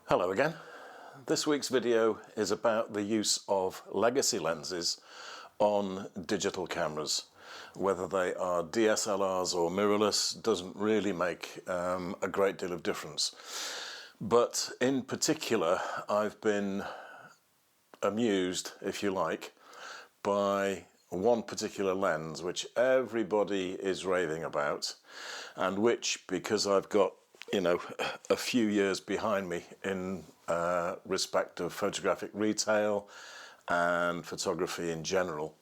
Hello again. This week's video is about the use of legacy lenses on digital cameras. Whether they are DSLRs or mirrorless doesn't really make a great deal of difference. But in particular, I've been amused, if you like, by one particular lens which everybody is raving about, and which, because I've got a few years behind me in respect of photographic retail and photography in general,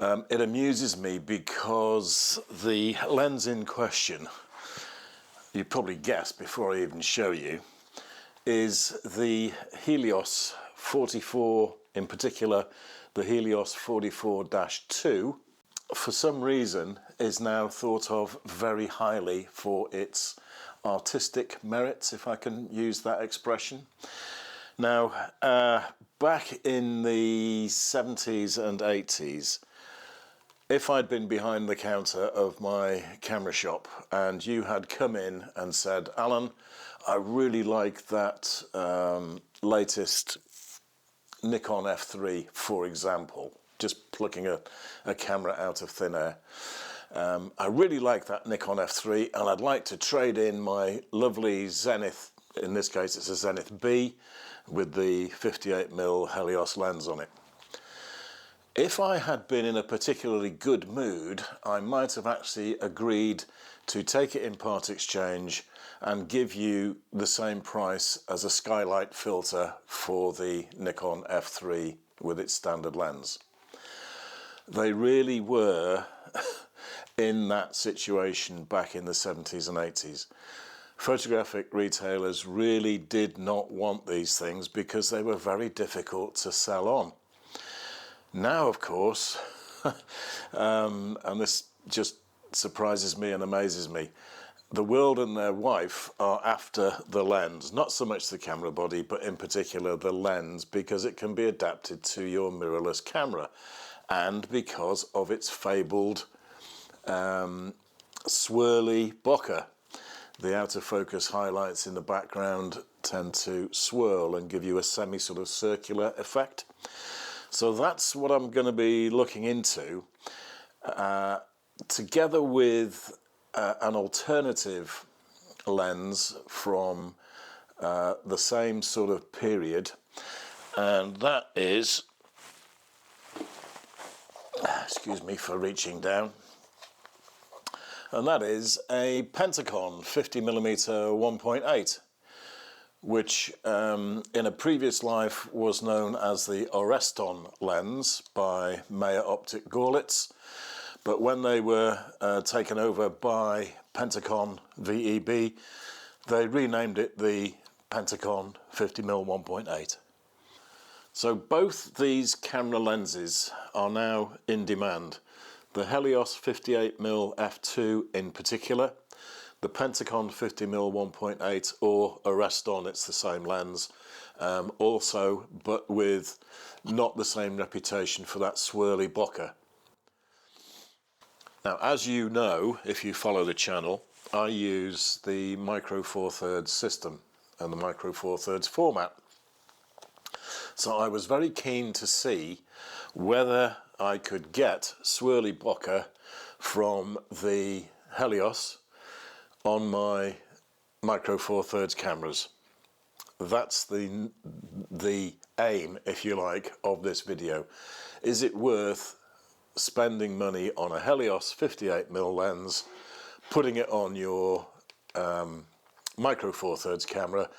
it amuses me because the lens in question, you probably guessed before I even show you, is the Helios 44, in particular the Helios 44-2, for some reason is now thought of very highly for its artistic merits, if I can use that expression. Now, back in the 70s and 80s, if I'd been behind the counter of my camera shop and you had come in and said, "Alan, I really like that latest Nikon F3, for example," just plucking a camera out of thin air. I really like that Nikon F3 and I'd like to trade in my lovely Zenith, in this case it's a Zenith B, with the 58mm Helios lens on it. If I had been in a particularly good mood, I might have actually agreed to take it in part exchange and give you the same price as a skylight filter for the Nikon F3 with its standard lens. They really were in that situation back in the 70s and 80s. Photographic retailers really did not want these things because they were very difficult to sell on. Now, of course, and this just surprises me and amazes me, the world and their wife are after the lens, not so much the camera body, but in particular the lens, because it can be adapted to your mirrorless camera and because of its fabled swirly bokeh. The out of focus highlights in the background tend to swirl and give you a sort of circular effect. So that's what I'm going to be looking into, together with an alternative lens from the same sort of period, and that is, excuse me for reaching down, and that is a Pentacon 50mm 1.8, which in a previous life was known as the Oreston lens by Meyer Optic Görlitz, but when they were taken over by Pentacon VEB, they renamed it the Pentacon 50mm 1.8. So both these camera lenses are now in demand. The Helios 58mm f2 in particular, the Pentacon 50mm 1.8 or Oreston, it's the same lens, also, but with not the same reputation for that swirly bokeh. Now, as you know, if you follow the channel, I use the Micro Four Thirds system and the Micro Four Thirds format. So I was very keen to see whether I could get swirly bokeh from the Helios on my Micro Four Thirds cameras. That's the aim, if you like, of this video. Is it worth spending money on a Helios 58mm lens, putting it on your Micro Four Thirds camera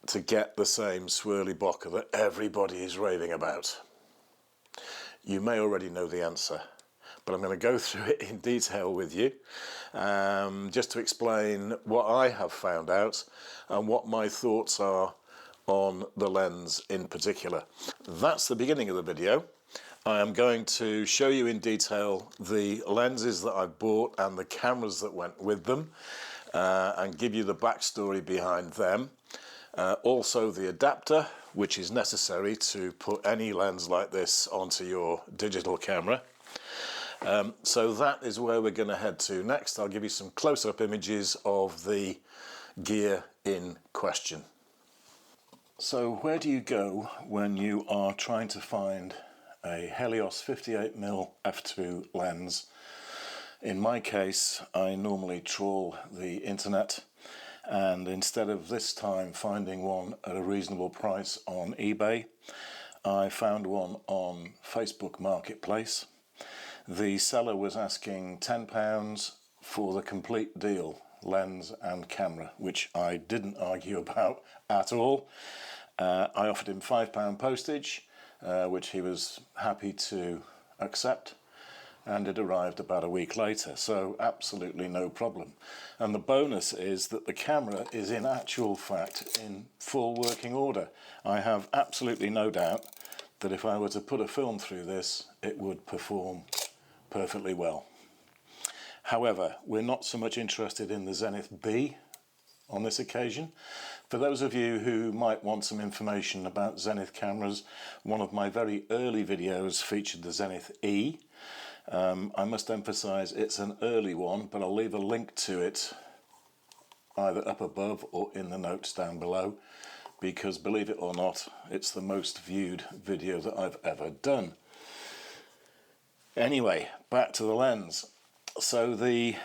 to get the same swirly bokeh that everybody is raving about? You may already know the answer, but I'm going to go through it in detail with you, just to explain what I have found out and what my thoughts are on the lens in particular. That's the beginning of the video. I am going to show you in detail the lenses that I bought and the cameras that went with them, and give you the backstory behind them. Also the adapter, which is necessary to put any lens like this onto your digital camera. So that is where we're going to head to next. I'll give you some close-up images of the gear in question. So where do you go when you are trying to find a Helios 58mm f2 lens? In my case, I normally trawl the internet, and instead of this time finding one at a reasonable price on eBay, I found one on Facebook Marketplace. The seller was asking £10 for the complete deal, lens and camera, which I didn't argue about at all. I offered him £5 postage, which he was happy to accept, and it arrived about a week later, so absolutely no problem. And the bonus is that the camera is in actual fact in full working order. I have absolutely no doubt that if I were to put a film through this, it would perform perfectly well. However, we're not so much interested in the Zenith B on this occasion. For those of you who might want some information about Zenith cameras, one of my very early videos featured the Zenith E. I must emphasize it's an early one, but I'll leave a link to it either up above or in the notes down below, because believe it or not, it's the most viewed video that I've ever done. Anyway, back to the lens. So the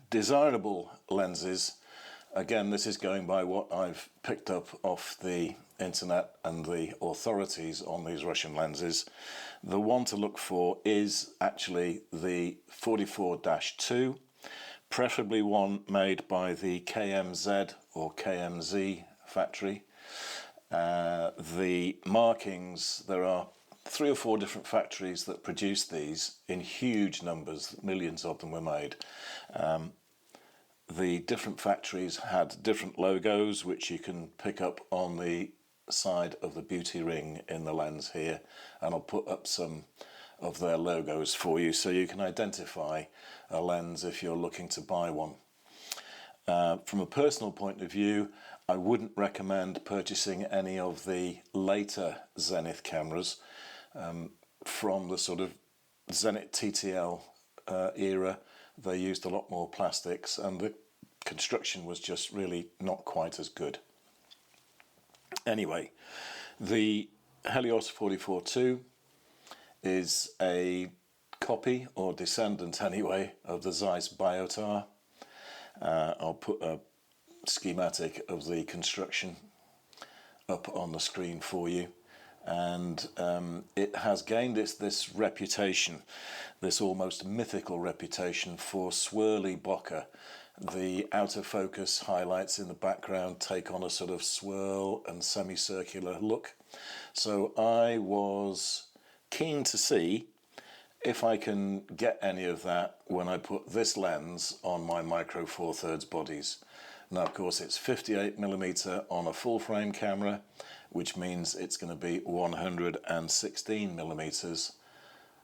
desirable lenses, again, this is going by what I've picked up off the internet and the authorities on these Russian lenses. The one to look for is actually the 44-2, preferably one made by the KMZ or KMZ factory. The markings, there are 3 or 4 different factories that produce these in huge numbers, millions of them were made. The different factories had different logos, which you can pick up on the side of the beauty ring in the lens here, and I'll put up some of their logos for you so you can identify a lens if you're looking to buy one. From a personal point of view, I wouldn't recommend purchasing any of the later Zenith cameras from the sort of Zenith TTL era. They used a lot more plastics and the construction was just really not quite as good. Anyway, the Helios 44-2 is a copy, or descendant anyway, of the Zeiss Biotar. I'll put a schematic of the construction up on the screen for you. And it has gained this reputation, this almost mythical reputation for swirly bokeh. The outer focus highlights in the background take on a sort of swirl and semicircular look. So I was keen to see if I can get any of that when I put this lens on my Micro Four Thirds bodies. Now, of course, it's 58mm on a full frame camera, which means it's going to be 116mm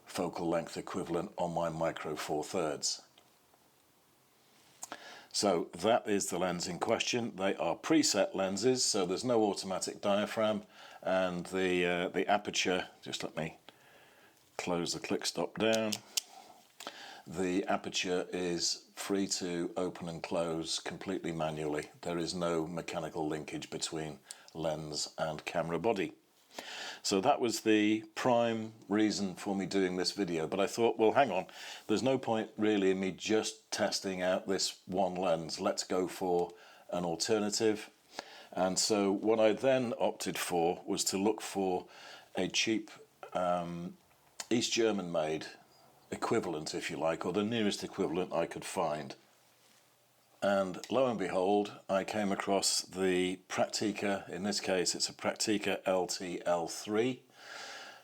focal length equivalent on my Micro Four Thirds. So that is the lens in question. They are preset lenses, so there's no automatic diaphragm, and the aperture, just let me close the click stop down. The aperture is free to open and close completely manually. There is no mechanical linkage between lens and camera body. So that was the prime reason for me doing this video, but I thought, well, hang on, there's no point really in me just testing out this one lens. Let's go for an alternative. And so what I then opted for was to look for a cheap East German made equivalent, if you like, or the nearest equivalent I could find. And lo and behold, I came across the Praktica. In this case, it's a Praktica LT-L3,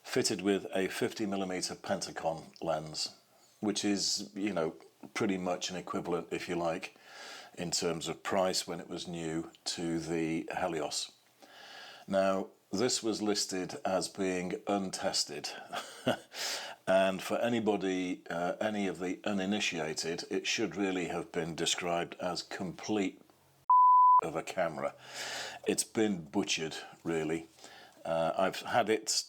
fitted with a 50mm Pentacon lens, which is, you know, pretty much an equivalent, if you like, in terms of price when it was new to the Helios. Now, this was listed as being untested. And for anybody, any of the uninitiated, it should really have been described as complete of a camera. It's been butchered, really. I've had it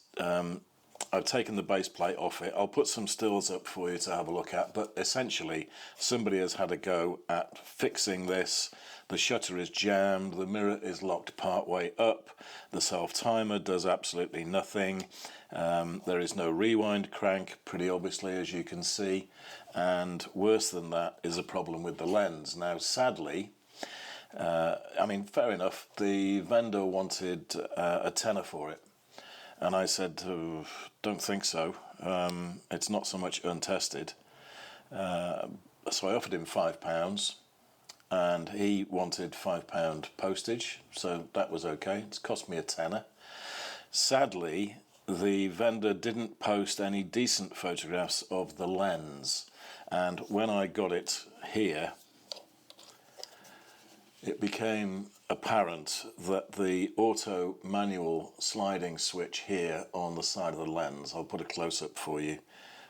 I've taken the base plate off it. I'll put some stills up for you to have a look at, but essentially somebody has had a go at fixing this. The shutter is jammed, the mirror is locked part way up, the self-timer does absolutely nothing, there is no rewind crank, pretty obviously, as you can see, and worse than that is a problem with the lens. Now sadly, I mean, fair enough, the vendor wanted a tenner for it. And I said, oh, don't think so. It's not so much untested. So I offered him £5, and he wanted £5 postage, so that was okay. It's cost me a tenner. Sadly, the vendor didn't post any decent photographs of the lens, and when I got it here, it became apparent that the auto manual sliding switch here on the side of the lens, I'll put a close-up for you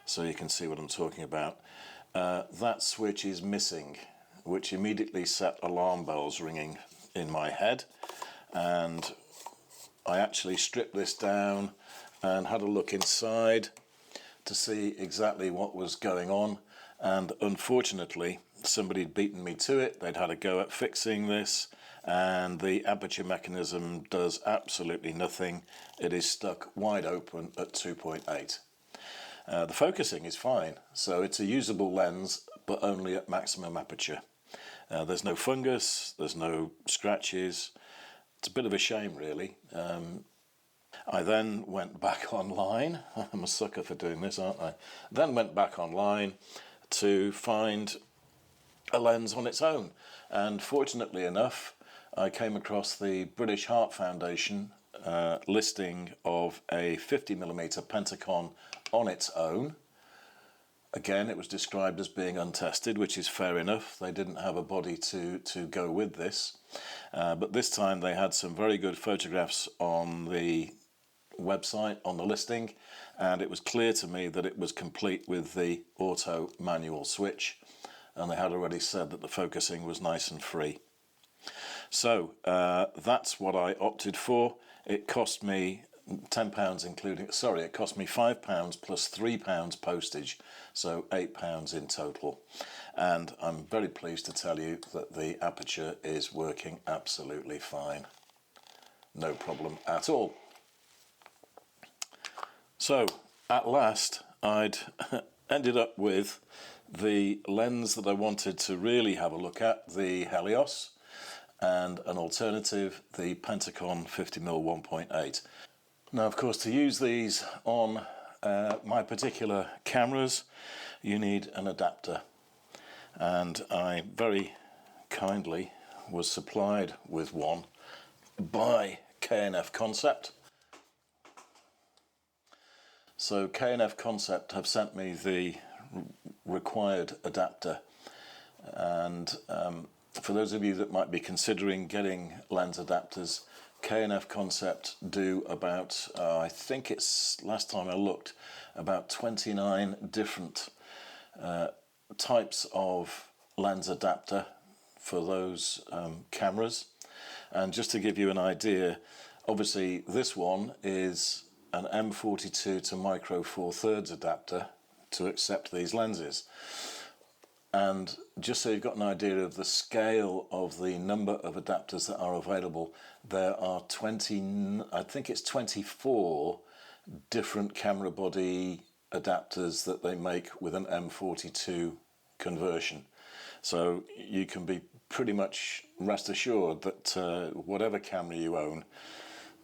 so you can see what I'm talking about, that switch is missing, which immediately set alarm bells ringing in my head, and I actually stripped this down and had a look inside to see exactly what was going on, and unfortunately somebody had beaten me to it. They'd had a go at fixing this, and the aperture mechanism does absolutely nothing. It is stuck wide open at 2.8. The focusing is fine, so it's a usable lens, but only at maximum aperture. There's no fungus, there's no scratches. It's a bit of a shame, really. I then went back online. I'm a sucker for doing this, aren't I? Then went back online to find a lens on its own, and fortunately enough I came across the British Heart Foundation listing of a 50mm Pentacon on its own. Again, it was described as being untested, which is fair enough. They didn't have a body to go with this, but this time they had some very good photographs on the website, on the listing, and it was clear to me that it was complete with the auto manual switch, and they had already said that the focusing was nice and free. So that's what I opted for. It cost me £10 including, sorry, it cost me £5 plus £3 postage, so £8 in total. And I'm very pleased to tell you that the aperture is working absolutely fine. No problem at all. So at last I'd ended up with the lens that I wanted to really have a look at, the Helios, and an alternative, the Pentacon 50mm 1.8. Now, of course, to use these on my particular cameras, you need an adapter, and I very kindly was supplied with one by K&F Concept. So K&F Concept have sent me the required adapter, and for those of you that might be considering getting lens adapters, K&F Concept do about, I think it's, last time I looked, about 29 different types of lens adapter for those cameras. And just to give you an idea, obviously this one is an M42 to micro 4/3 adapter to accept these lenses. And just so you've got an idea of the scale of the number of adapters that are available, there are 20, I think it's 24 different camera body adapters that they make with an M42 conversion. So you can be pretty much rest assured that whatever camera you own,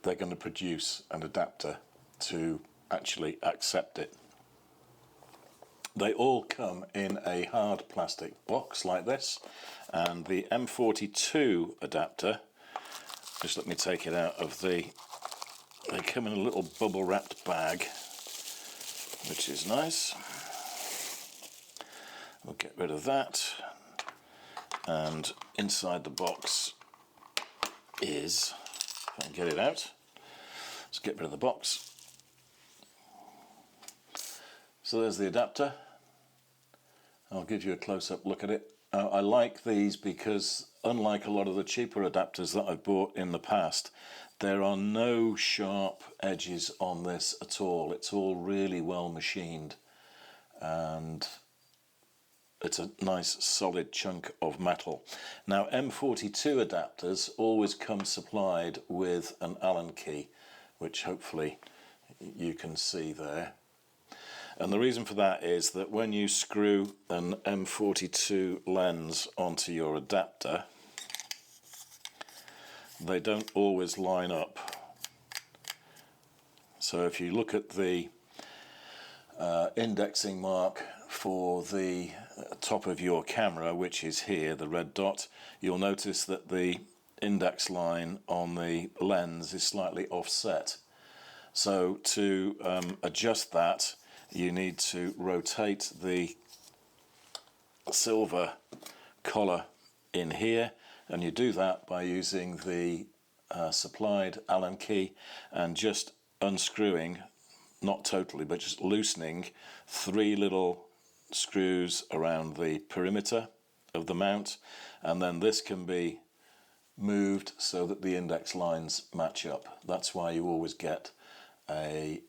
they're going to produce an adapter to actually accept it. They all come in a hard plastic box like this, and the M42 adapter, just let me take it out of they come in a little bubble wrapped bag, which is nice. We'll get rid of that, and inside the box is, if I can get it out, let's get rid of the box. So there's the adapter. I'll give you a close-up look at it. I like these because, unlike a lot of the cheaper adapters that I've bought in the past, there are no sharp edges on this at all. It's all really well machined, and it's a nice solid chunk of metal. Now, M42 adapters always come supplied with an Allen key, which hopefully you can see there. And the reason for that is that when you screw an M42 lens onto your adapter, they don't always line up. So if you look at the indexing mark for the top of your camera, which is here, the red dot, you'll notice that the index line on the lens is slightly offset. So to adjust that, you need to rotate the silver collar in here, and you do that by using the supplied Allen key and just unscrewing, not totally, but just loosening 3 little screws around the perimeter of the mount, and then this can be moved so that the index lines match up. That's why you always get an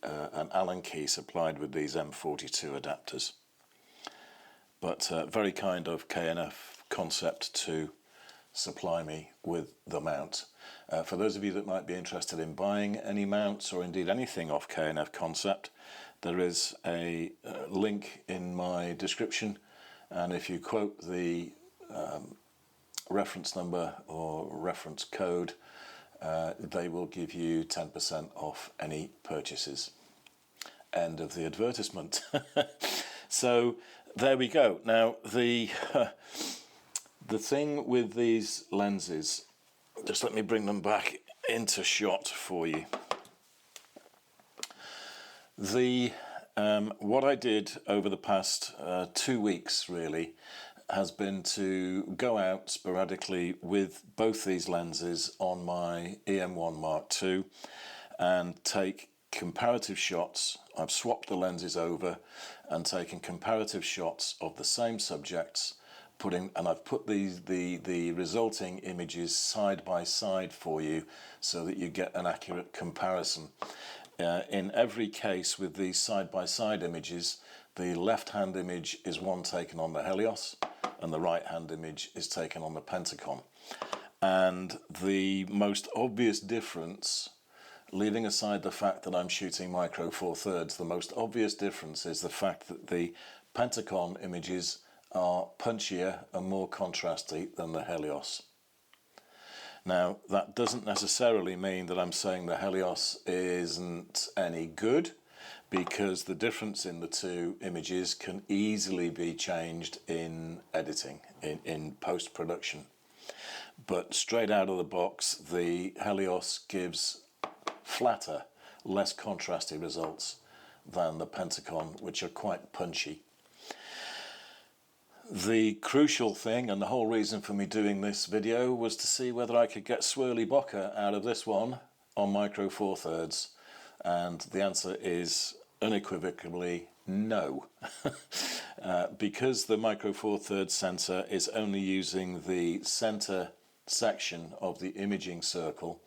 Allen key supplied with these M42 adapters. But very kind of K&F Concept to supply me with the mount. For those of you that might be interested in buying any mounts or indeed anything off K&F Concept, there is a link in my description, and if you quote the reference number or reference code, they will give you 10% off any purchases. End of the advertisement. So there we go. Now the thing with these lenses, just let me bring them back into shot for you. What I did over the past 2 weeks really has been to go out sporadically with both these lenses on my EM1 Mark II and take comparative shots. I've swapped the lenses over and taken comparative shots of the same subjects, and I've put the resulting images side by side for you so that you get an accurate comparison. In every case with these side by side images, the left hand image is one taken on the Helios and the right hand image is taken on the Pentacon. And the most obvious difference, leaving aside the fact that I'm shooting micro four thirds, the most obvious difference is the fact that the Pentacon images are punchier and more contrasty than the Helios. Now, that doesn't necessarily mean that I'm saying the Helios isn't any good, because the difference in the two images can easily be changed in editing, in post-production. But straight out of the box, the Helios gives flatter, less contrasty results than the Pentacon, which are quite punchy. The crucial thing, and the whole reason for me doing this video, was to see whether I could get swirly bokeh out of this one on micro four thirds, and the answer is unequivocally no. Because the micro four thirds sensor is only using the center section of the imaging circle,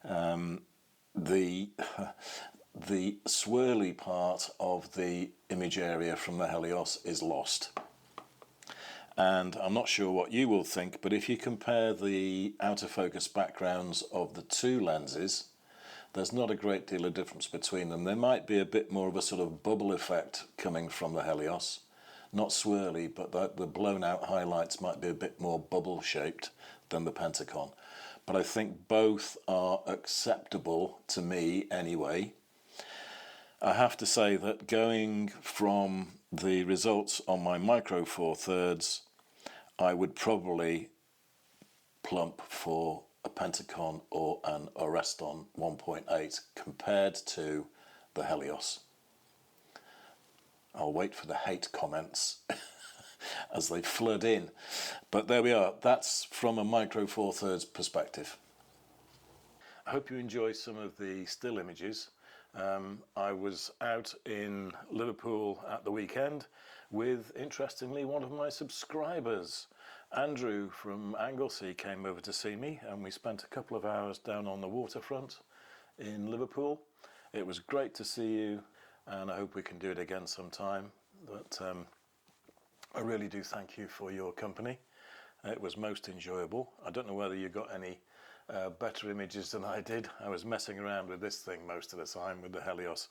the swirly part of the image area from the Helios is lost. And I'm not sure what you will think, but if you compare the outer focus backgrounds of the two lenses, there's not a great deal of difference between them. There might be a bit more of a sort of bubble effect coming from the Helios, not swirly, but the blown out highlights might be a bit more bubble shaped than the Pentacon. But I think both are acceptable to me anyway. I have to say that going from the results on my micro four thirds, I would probably plump for a Pentacon or an Areston 1.8 compared to the Helios. I'll wait for the hate comments as they flood in. But there we are. That's from a micro four thirds perspective. I hope you enjoy some of the still images. I was out in Liverpool at the weekend with, interestingly, one of my subscribers. Andrew from Anglesey came over to see me, and we spent a couple of hours down on the waterfront in Liverpool. It was great to see you, and I hope we can do it again sometime. But I really do thank you for your company. It was most enjoyable. I don't know whether you got any better images than I did. I was messing around with this thing most of the time with the Helios.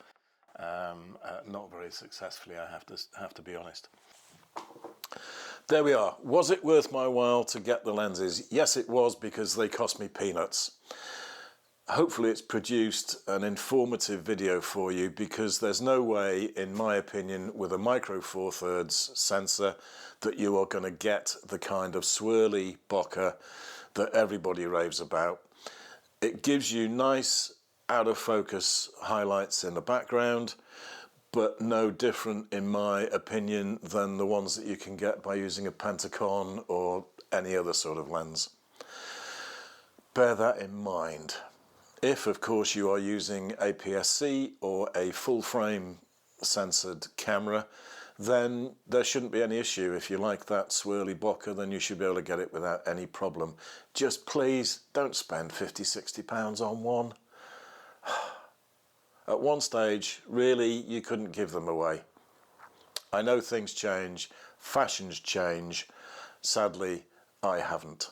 Not very successfully, I have to be honest. There we are. Was it worth my while to get the lenses? Yes, it was, because they cost me peanuts. Hopefully it's produced an informative video for you, because there's no way, in my opinion, with a micro four thirds sensor that you are going to get the kind of swirly bokeh that everybody raves about. It gives you nice out of focus highlights in the background, but no different, in my opinion, than the ones that you can get by using a Pentacon or any other sort of lens. Bear that in mind. If, of course, you are using APS-C or a full-frame censored camera, then there shouldn't be any issue. If you like that swirly bokeh, then you should be able to get it without any problem. Just please don't spend £50–60 on one. At one stage, really, you couldn't give them away. I know things change, fashions change. Sadly, I haven't.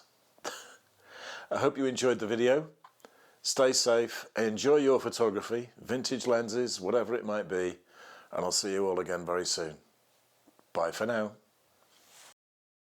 I hope you enjoyed the video. Stay safe, enjoy your photography, vintage lenses, whatever it might be, and I'll see you all again very soon. Bye for now.